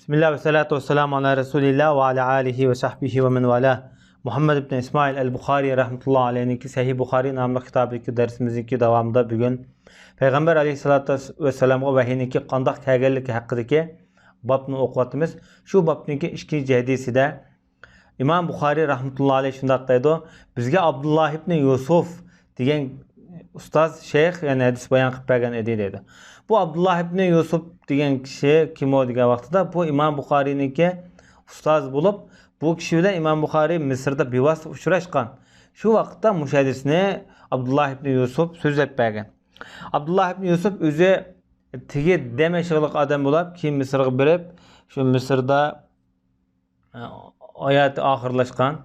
Bismillah ve salatu ve selamu ala Resulillah ve ala alihi ve sahbihi ve men vala. Muhammed ibn İsmail el-Bukhari rahmetullahi aleyhinki Sahih Bukhari namlı kitabdaki dersimizin devamında bugün Peygamber aleyhissalatu vesselam'a vahiyniki qandaq kelganligi haqidagi babni o'qiyapmiz. Shu babniki ikkinchi hadisida İmam Bukhari rahmetullahi aleyh shundaq deydi. Bizga Abdullah ibn Yusuf degan ustoz shayx yani hadis bayon qilib bergan edi dedi. Bu Abdullah ibn Yusuf degan kishi kim o degan vaqtida bu İmam Bukhari'ninki ustoz bo'lib, bu kishi bilan İmam Bukhari Misrda bevosita uchrashgan. Shu vaqtda mushadisni Abdullah ibn Yusuf so'zlab bergan. Abdullah ibn Yusuf o'zi tigi demashliq odam bo'lib, keyin Misrga borib, shu Misrda hayoti oxirlashgan.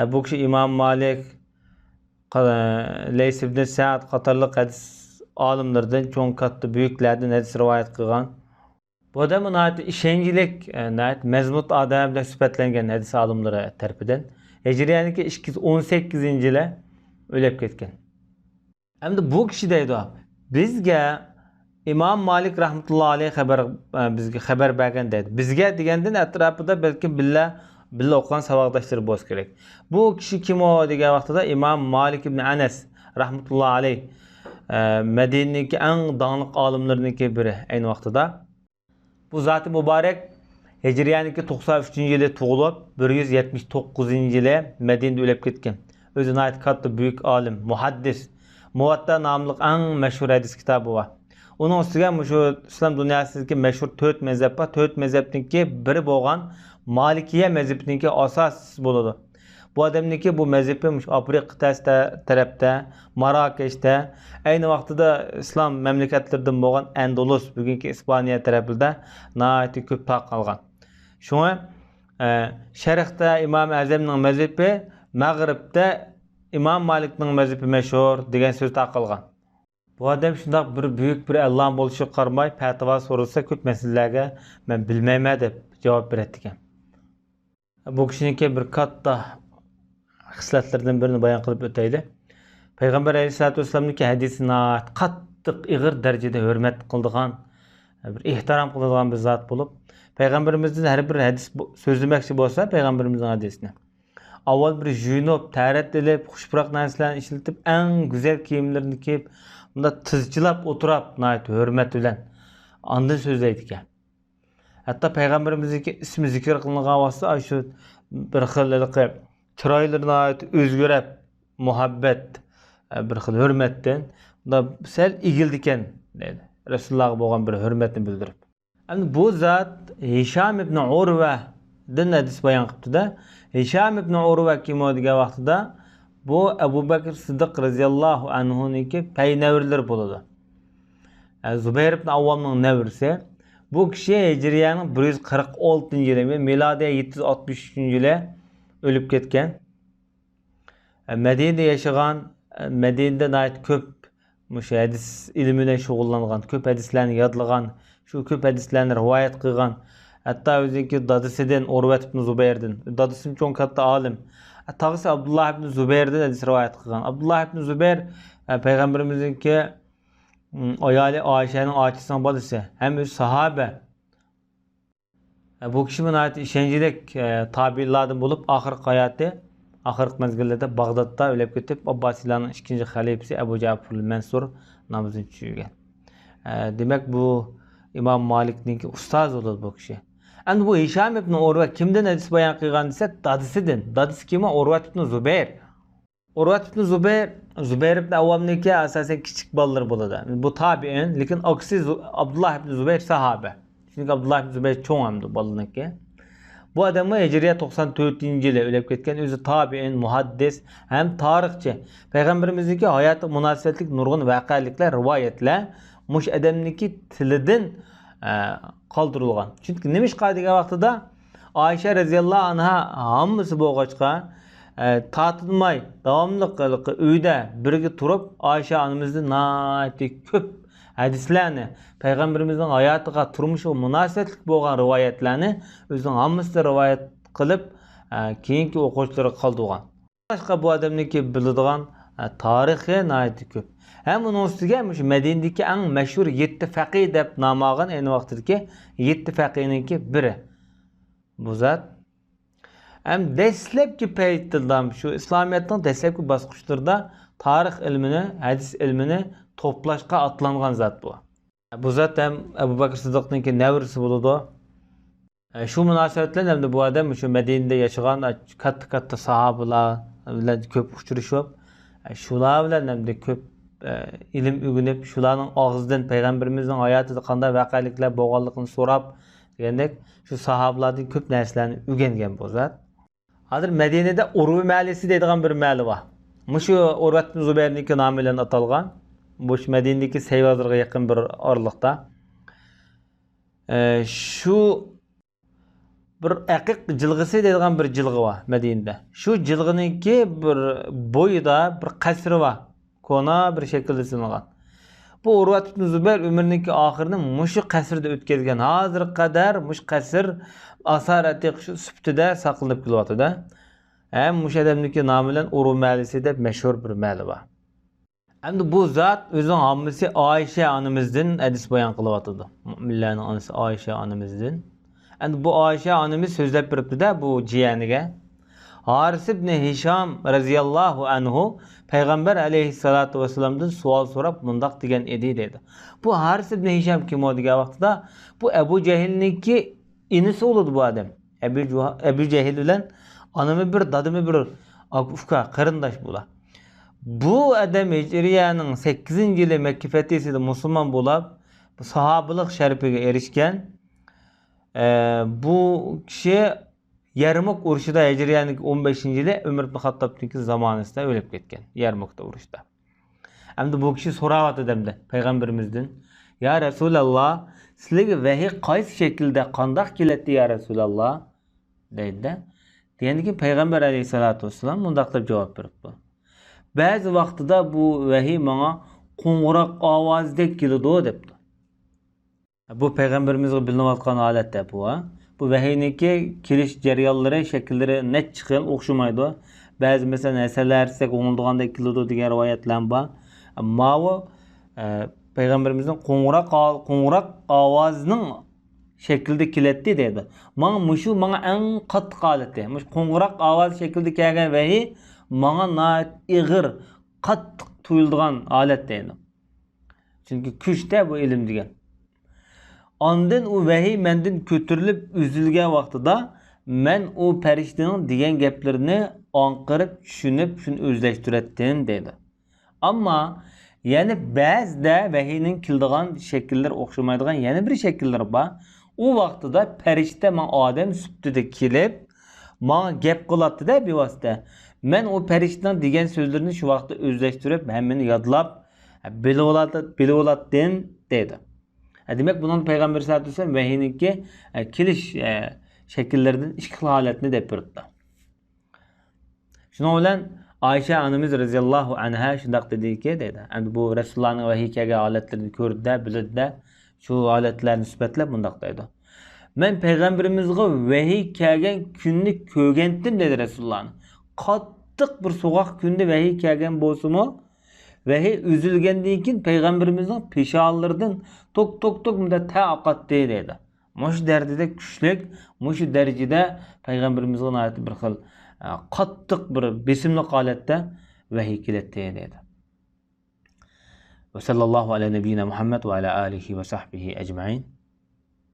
Bu kishi İmam Malik, Leys ibn Sa'd qatorliq hadis olimlardan cho'ng katta buyuklardan hadis rivoyat qilgan. Bu odam ishonchlik, mazmut odam bilan sifatlangan hadis olimlari tarafidan Hijriyaniki 218-yili o'lib ketgan. Endi bu kishi deydi, bizga İmam Malik rahmetullohi alayhi bizga xabar bergan deydi. Bizga degandan atrofida balki billa o'qigan saboqdoshlar bo'lishi kerak. Bu kishi kim o degan vaqtida İmam Malik ibn Anas rahmetullohi alayhi Medine'deki en dağınık alimlerininki biri aynı vaqtida. Bu zat-ı mübarek Hicriyaniki 93-yili tug'ilib 179-yili Medine'de o'lib ketgan. O'zini ait katta büyük alim, muhaddis, Muvatta namlıq en meşhur hadis kitabı var. Onun ustiga şu İslam dunyosidagi meşhur 4 mezhep var. 4 mezhepninki biri bo'lgan Malikiye mezhepninki asos bo'ladi. Bu adamniki bu mezhebi Afrika tarafta, Marrakeş'te, aynı vaqtida İslam memleketlerden bo'lgan Andalus, bugünkü İspanya tarafında nəhayət ko'p tarqalgan. Şuna Şərqdə İmam Azamning mezhebi, Mag'ribda İmam Malikning mezhebi meşhur degan so'z tarqalgan. Bu adam shundaq bir büyük bir Alloh bo'lishi qaramay, fatvo so'ralsa ko'p masalalarga men bilmayman deb javob beradi ekan. Bu kishiniki bir katta xislatlardan birini bayon qilib o'tayli. Payg'ambar alayhisolatu vasallamning hadisini qattiq ig'ir darajada hurmat qiladigan, bir ehtirom qiladigan bir zot bo'lib, payg'ambarimizning har bir hadis so'zlamoqchi bo'lsa, payg'ambarimizning hadisini avval bir juyunib, tarat edib, xushpuroq narsalarni ishlatib, eng go'zal kiyimlarni kiyib, bunda tizchilab o'tirib, hurmat bilan ondan so'zlaydi ekan. Hatto payg'ambarimizning ismi zikr qilingan vaqtda shu bir xil chiroylarni o'zgarib, muhabbat, bir xil hurmatdan unda sal egildi ekan dedi. Rasulullohga bo'lgan bir hurmatni bildirib. Endi bu zot Hisham ibn Urva dan hadis bayon qilibdi-da. Hisham ibn Urva kim degan vaqtida bu Abu Bakr Siddiq radhiyallohu anhu'niki paynavirlar bo'ladi. Zubayr ibn Avvamning navrisi. Bu kishi Hijriyaning 146-yili, milodiy 763-yili o'lib ketgan. Medine'de yaşagan, Medine'de ait köp hadis ilmine şug'ullangan, köp hadislarni yodlagan, şu köp hadislarni rivoyat qilgan. Hatta o'ziniki dadisidan Urvat ibn Zubayrdan, dadisi cho'ng katta alim. Tag'isi Abdullah ibn Zubayrdan hadis rivoyat qilgan. Abdullah ibn Zubayr payg'ambarimizningki ayoli Oyshaning ochisining bolasi, ham o'zi sahoba. Bu kishi bilan ishonchlik tabi'lardan bo'lib, oxirgi hayoti axirgi mezgillarda Bag'dodda o'lib ketib, Abbosiylarning ikkinchi xalifasi Abu Ja'far al-Mansur namozini tushirgan. Demak bu İmam Malikning ustoz bo'ladi bu kishi. Endi bu Hisham ibn Urva kimdan hadis bayon qilgan desa, dadisidan. Dadisi kim? Urvat ibn Zubayr. Urvat ibn Zubayr ibn Avvamniki asosan kichik bolalar bo'ladi. Bu tabi'in, lekin aksi Abdullah ibn Zubayr sahoba. Çünkü Abdullah ibn Zubayr cho'ng hamdi bolalarniki. Bu adamı Hijriya 94-yili o'lib ketgan, o'zi tabi'in, muhaddis, ham tarixchi. Payg'ambarimizningki hayoti munosabatlik nurg'un voqealiklar, rivoyatlar mush adamniki tilidan qoldirilgan. Chunki nima ish qiladigan vaqtida Oysha radhiyallohu anha hammasi bo'lg'achqa tatilmay davomli uyda birga turib Oysha onamizning nati ko'p hadislarni, payg'ambarimizning hayotiga, turmushiga munosabatli bo'lgan rivoyatlarni o'zining hammasini rivoyat qilib, keyingi o'quvchilarga qoldirgan. Boshqa bu odamniki biladigan tarixi nati ko'p. Hem onun ustiga shu Madinadagi eng mashhur 7 faqih deb nom olgan ayni vaqtdagi 7 faqihninki biri. Bu zat hem deslepki peytildam şu İslamiyet'in deslepki basqıçlarında tarix ilmini, hadis ilmini toplashqa atlangan zat bu. Bu zat hem Ebu Bakır Sıddık'nınki nevrisi buludu. Şu münasebetler hem de bu adam şu Medine'de yaşayan katta sahabeler bilen köp uçuruşup şular bilen hem de köp ilim ügünüp şularning ağzından peygamberimizning hayotida qanday vaqaliklar bo'lganligini so'rab degandek şu sahabelardan köp narsalarni o'rgangan bu zat. Hozir Medine'de Urvi mahallesi deydigan bir mahalli bor. Mushu Urvat ibn Zubayrniki nomi bilan atalgan. Bu Medine'deki Seyvazırga yaqin bir oralıqda. Şu bir aqiq jilg'isi deydigan bir jilg'i bor Medine'de. Şu jilg'iniki bir bo'yida bir qasri bor. Kona bir şekilde sinilgan. Bu Urvat ibn Zubayr ömrüniki oxirini mushu qasrda o'tkazgan. Hozir qadar mush qasr asarati sifatida saqlanib kelyapti-da. Hem mush odamniki nomi bilan Urvi mahallesi deb mashhur bir mahalli bor. Endi bu zat o'zining hammasi Oyisha onamizdan hadis bayon qilyapti. Mu'minlarning onasi Oyisha onamizdan. Endi bu Oyisha onamiz so'zlab beribdi-da bu jiyaniga. Haris ibn Hisham radhiyallohu anhu Peygamber aleyhissalatu vesselam'dan sual so'rab mundaq degan edi dedi. Bu Haris ibn Hisham kim o degan vaqtda bu Ebu Cehilniki inisi bo'ladi bu odam. Ebu Cehil bilan onami bir dadimi bir ufka qarindosh bo'lar. Bu adam Hicriye'nin 8. yılı Mekke fethisinde Müslüman bulup bu sahabelik şerefiga erişken bu kişi Yarmuk uruşida Hicriye'nin 15. yılı Ömer ibn Hattab'niki zamanında ölüp ketken. Yarmuk'ta uruşda. Hem de bu kişi soravatı demde Peygamberimizden. Ya Resulallah sizlege vahiy qaysi şekilde qandaq keladi ya Resulallah deydi. Degandiki Peygamber aleyhissalatu vesselam mundaq deb javob beribdi. Bazı vaqtida bu vahiy menga qo'ng'iroq ovozdek keladi debdi. Bu peygamberimizga bilinayotgan holatda bu. Bu vahiyniki kelish jarayonlari, shakllari net chiqqan o'xshamaydi. Ba'zi masalan asarlar siz o'ngildagandek keladi degan rivoyatlar bor. Ammo bu peygamberimizning qo'ng'iroq ovozining shaklida keladi dedi. Menga eng qattiq holati. Mush qo'ng'iroq ovoz shaklida kelgan vahiy Manga nait ig'ir, qattiq tuyuldigan holat deydi. Çünkü kuchda bu ilm degan. Ondan u vahiy mendan ko'tarilib uzilgan vaqtida men u farishtaning degan gaplarini anqirib, tushunib, shuni o'zlashtirdim deydi. Ammo yani ba'zida vahiyning keldigan shakllar o'xshamaydigan yana bir shakllar bor. U vaqtida farishta men odam sifatida kelib, menga gap qiladi-da bevosita. Men o periştaning degan so'zlarni shu vaqtda o'zlashtirib, hammani yodlab, bilib oladin dedi. Demak, bundan Peygamber sallallohu alayhi vasallam vahiyniki kelish shakllaridan ikki xil holatni deb berdi. Shuning bilan Oyisha onamiz radhiyallohu anha shundaq dediki dedi. Endi bu Rasulullohning vahiy kelgan holatlarini ko'rdi, bildi, shu holatlarni sifatlab bundaq dedi. Men Peygamberimizga vahiy kelgan kunni ko'rgandim dedi Rasululloh. Qattiq bir soğuk günde vahiy kelgan bo'lsa-mu, vahiy üzülgandan keyin peygamberimizning peshonalaridan tok bunda taqatdi dedi. Mush dardida kuchlik, mush darajada peygamberimizga niyat bir xil qattiq bir besimli holatda vahiy keladi dedi. Ve sallallahu ala nebiyina Muhammed ve ala alihi ve sahbihi ecmaîn.